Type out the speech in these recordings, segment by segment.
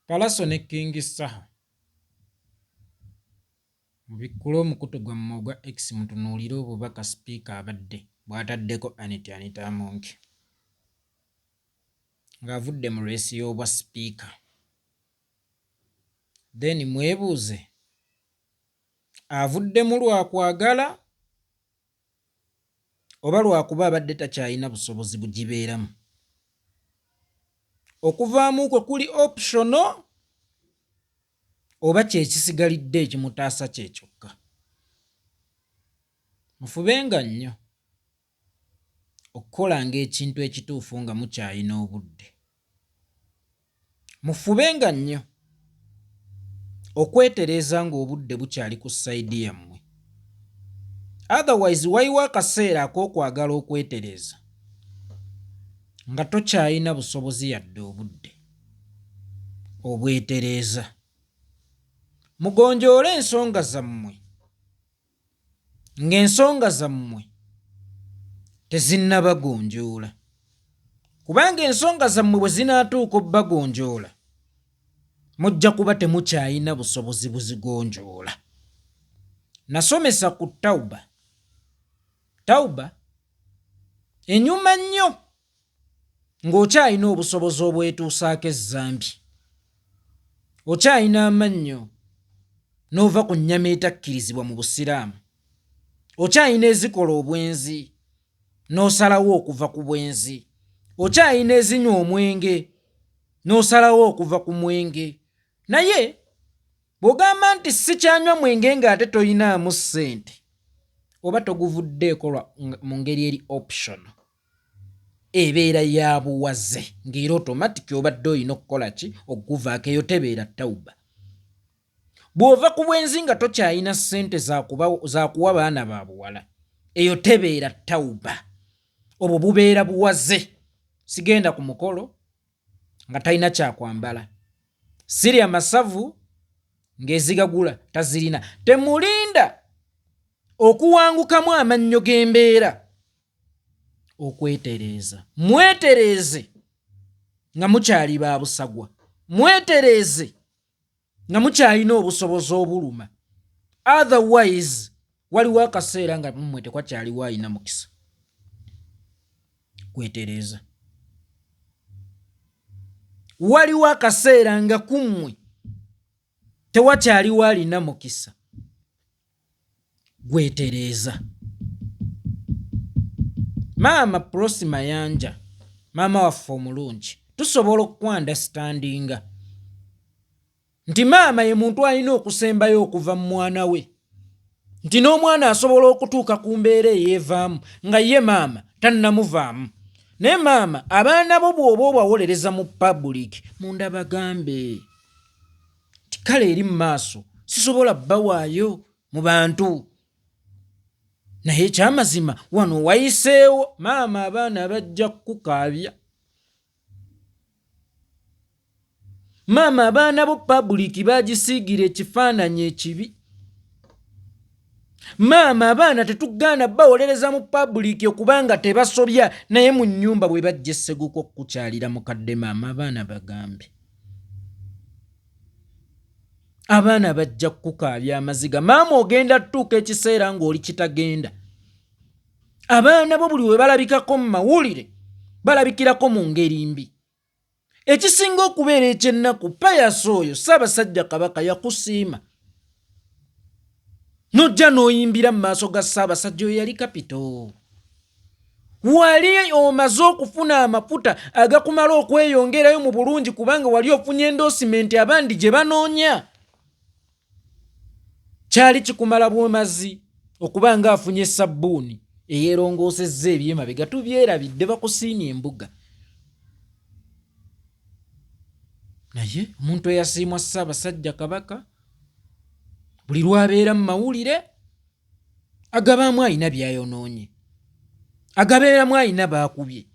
Palaso ne King Saha mubikkula omukutu gwammwe ogwa X mutunuulire obubaka sipiika abadde bw'ataddeko Anita Among ng'avudde mu leesi y'obwa sipiika. Then mwebuuze avuddemu lwakwagala oba lwakuba abadde takyalina busobozi bugibeeramu. Okuvaamu kwe kuli optional oba kyekisigalidde ekimutaasa kye kyokka. Mufubenga nnyo okukolanga ekintu ekituufu nga mukyalina obudde. Mufubenga nnyo okwetereeza ng'obudde bukyali ku sayidi yammwe. Otherwise waliwo akaseera ak'okwagala okwetereeza nga tokyalina busobozi yadde obudde obwetereeza. Mugonjoole ensonga zammwe ng'ensonga zammwe tezinnabagonjoola, kubanga ensonga zammwe bwe zinaatuuka obbagonjoola mujja kuba temukyalina busobozi buzigonjoola. Nasomesa ku Tawuba enyuma nnyo ng'okyalina obusobozi obwetuusaako ezzambi, okyalina amannyo n'ova ku nnyama etakkirizibwa mu Busiraamu, okyalina ezikola obwenzi n'osalawo okuva ku bwenzi, okyalina ezinywa omwenge n'osalawo okuva ku mwenge. Naye bw'ogamba nti sikyanywa mwenge ng'ate toyinaamu ssente, oba toguvuddeeko mu ngeri eri optional, ebeera ya buwaze ng'era otomatiki obadde olina okukola ki? Okuguvaako. Eyo tebeera Tawuba. Bw'ova ku bwenzi nga tokyalina ssente za kuwa baana ba buwala, eyo tebeera Tawuba. Obwo bubeera buwaze. Sigenda ku mukolo nga talina kyakwambala, sirya masavu ng'ezigagula tazirina. Temulinda okuwangukamu amannyo g'embeera. Okwetereeza, mwetereeze nga mukyali ba busagwa, mwetereeze nga mukyalina obusobozi obuluma. Otherwise waliwo akaseera nga mmwe tekwakyaliwo alina mukisa. Kwetereeza, waliwo akaseera nga kummwe tewakyaliwo alina mukisa. Gwetereeza. Maama Prosi Mayanja, maama waffe omulungi, tusobola okuandastandinga nti maama ye muntu alina okusembayo okuva mu mwana we, nti n'omwana asobola okutuuka ku mbeera eyeevaamu nga ye maama tannamuvaamu. Naye maama abaana bo bw'oba obawolereza mu public munda bagambe ti kale eri mu maaso sisobola bbawaayo mu bantu. Naye ekyamazima wano wayiseewo maama abaana bajja kukaabya. Maama abaana bo public bagisiigira ekifaananyi ekibi. Maama abaana tetugaana bawolereza mu public okubanga tebasobya, naye mu nnyumba bwe bajja esseguko okukyalira mukadde maama abaana bagambe. Abaana bajja kukaabya amaziga. Maama ogenda tutuuka ekiseera ng'oli kitagenda. Abaana bo buli we balabikako mu mawulire balabikirako mu ngeri mbi. Ekisinga okubeera eky'ennaku, Payasi oyo Ssaabasajja Kabaka yakusiima, n'ojja n'oyimbira mu maaso ga Ssaabasajja oyo yali kapito. Wali omaze okufuna amafuta agakumala okweyongerayo mu bulungi kubanga wali ofunye endosimenti abandi gye banoonya. Kyali kikumala bw'omazi okuba nga afunye sabbuuni eyeerongoosezza ebyemabega, tubyerabidde bakusiimye embuga. Naye omuntu eyasiimwa Ssaabasajja Kabaka buli lwabeera mu mawulire agabaamu alina byayonoonye, agabeeramu alina baakubye.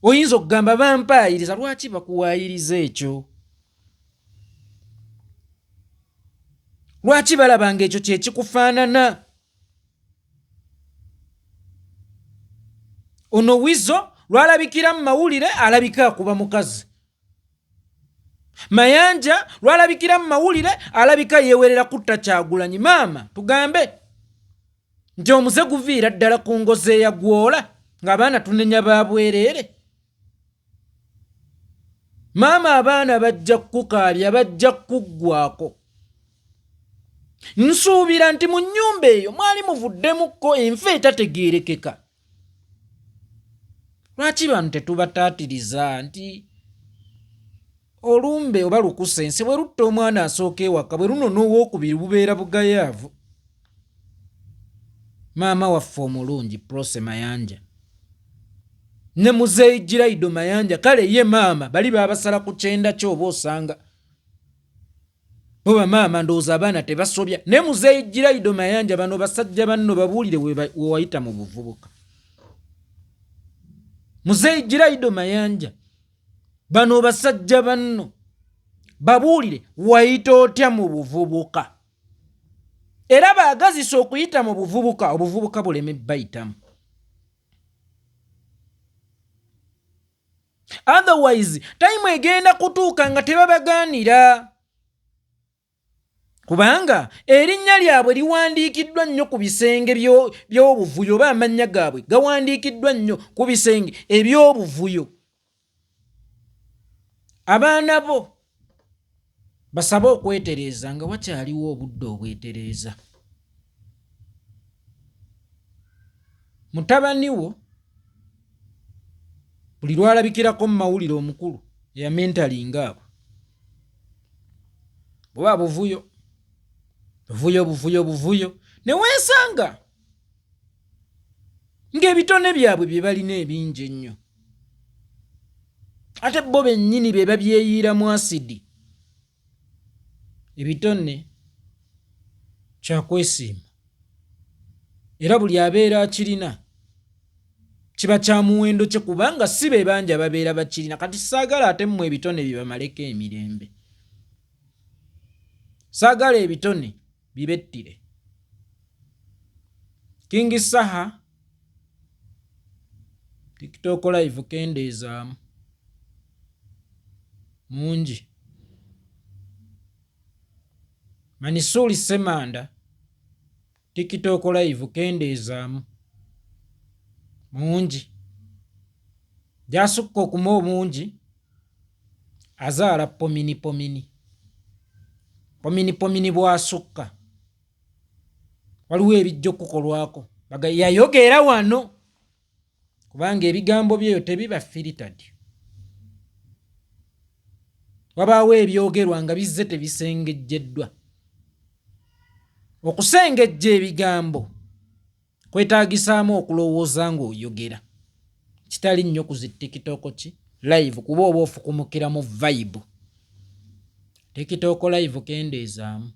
Oyinza okugamba bampaayiriza. Lwaki bakuwaayiriza ekyo? Lwaki balabanga ekyo kye kikufaanana? Ono Wizo lwalabikira mu mawulire alabika akuba mukazi. Mayanja lwalabikira mu mawulire alabika yeewerera kutta Kyagulanyi. Maama tugambe nti omuze guviira ddala ku ngoze ya Gwola ng'abaana tunenya babwereere. Maama abaana bajja kukaabya, bajja kuggwako. Nsuubira nti mu nnyumba eyo mwali muvuddemukko enfa etategeerekeka. Lwaki bantu tetubataatiriza nti olumbe oba lukusense bwe lutta omwana asooka ewaka bwe luno n'owookubiri bubeera bugayaavu? Maama waffe omulungi Prose Mayanja ne Muzeeyi Giraido Mayanja, kale ye maama bali babasala ku kyenda kyoba osanga boba maama ndowooza abaana tebasobya. Ne Muzeeyi Giraido Mayanja bano basajja banno babuulire we wayita mu buvubuka. Muzeeyi Giraido Mayanja bano basajja banno babuulire wayita otya mu buvubuka. Era baagazisa okuyita mu buvubuka, obuvubuka buleme bayitamu. Otherwise time egenda kutuuka nga tebabagaanira. Kubanga erinnya lyabwe liwandiikiddwa nnyo ku bisenge by'obuvuyo oba amannya gaabwe gawandiikiddwa nnyo ku bisenge eby'obuvuyo. Abaana bo basabe okwetereeza nga wakyaliwo obudde obwetereeza. Mutabani wo buli lwalabikirako mu mawulire omukulu ya mentalinga abo buba buvuyo ne weesanga ng'ebitone byabwe bye balina ebingi ennyo, ate bo bennyini be babyeyiiramu asidi. Ebitone kyakwesiima era buli abeera akirina kiba kya muwendo kye, kubanga si be bangi ababeera bakirina. Kati saagala ate mmwe ebitone bibamaleko emirembe, saagala ebitone bibettire. King Saha TikTok live kendeezaamu mungi. Manisuli Semanda TikTok live kendeezaamu mungi. Gyasukka okuma omungi azaala pomini bwasukka. Waliwo ebijja okukolwako yayogera wano, kubanga ebigambo byeyo tebiba filtered. Wabaawo ebyogerwa nga bizze tebisengejjeddwa. Okusengejja ebigambo kwetaagisaamu okulowooza ng'oyogera, kitali nnyo ku zi TikTok ki live kuba oba ofukumukira mu vibe. TikTok live kendeezaamu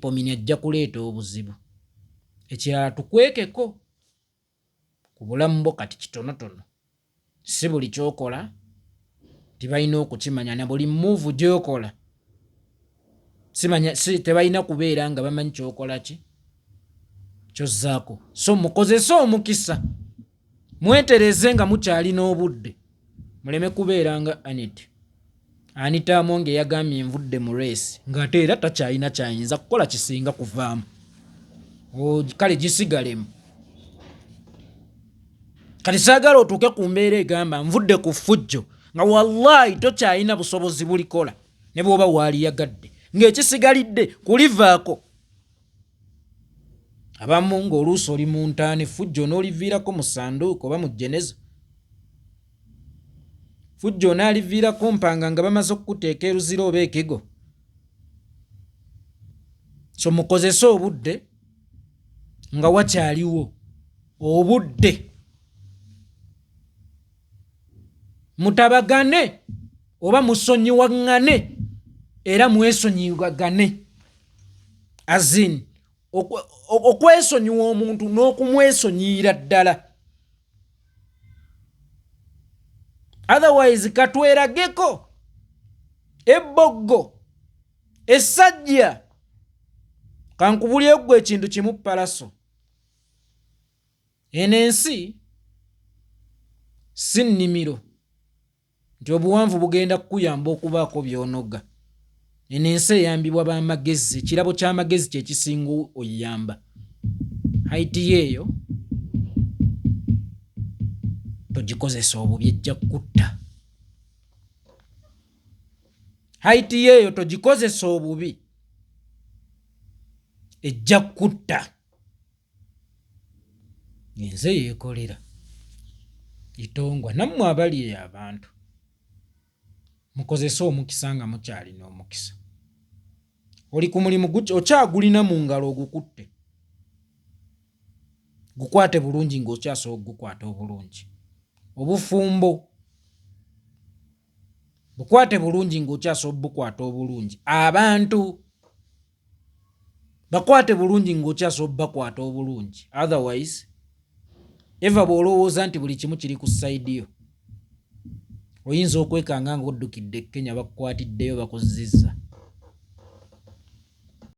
pomini ajja kuleeta obuzibu. Ekirala tukwekeko ku bulamu bwo kati kitonotono, si buli kyokola tibalina okukimanya, na buli move gy'okola tebalina kubeera nga bamanyi kyokola ki kyozzaako. So mukozese omukisa, mwetereze nga mukyalina obudde, muleme kubeera nga Anita Amonge yagambye nvudde mu race ng'ate era takyalina kyayinza kukola kisinga kuvaamu. Kale gisigalemu. Kati saagala otuuke ku mbeera egamba nvudde ku ffujjo nga wallahi tokyalina busobozi bulikola ne bw'oba waaliyagadde, ng'ekisigalidde kulivaako. Abamu ng'oluusi oli mu ntaani ffujjo n'oliviirako mu sanduuko oba mu jeneza. Ffujjo n'aliviirako mpanga nga bamaze okukuteeka eruzira oba ekigo. So mukozese obudde nga wakyaliwo obudde, mutabagane oba musonyiwagane era mwesonyiwagane. Azin okwesonyiwa omuntu n'okumwesonyiira ddala. Otherwise katwerageko ebboggo essajja. Kankubulye gwe ekintu kimu palaso. Eno ensi si nnimiro nti nti obuwanvu bugenda kukuyamba okubaako by'onoga. Eno ensi eyambibwa b'amagezi, ekirabo ky'amagezi kye kisinga oyamba. Hayiti yeeyo togikozesa obubi, ejja kutta. Hayiti yeeyo togikozesa obubi, ejja kutta. Nze yeekolera itongwa. Nammwe abali eyo abantu mukozese omukisa nga mukyalina omukisa. Oli ku mulimu okyagulina mu ngalo ogukutte, gukwate bulungi ng'okyasobola okugukwata obulungi. Obufumbo bukwate bulungi ng'okyasobola bukwata obulungi. Abantu bakwate bulungi ng'okyasobola bakwata obulungi. Otherwise eva bw'olowooza nti buli kimu kiri ku sayidi yo, oyinza okwekanga ng'oddukidde Kenya bakukwatiddeyo bakuzizza.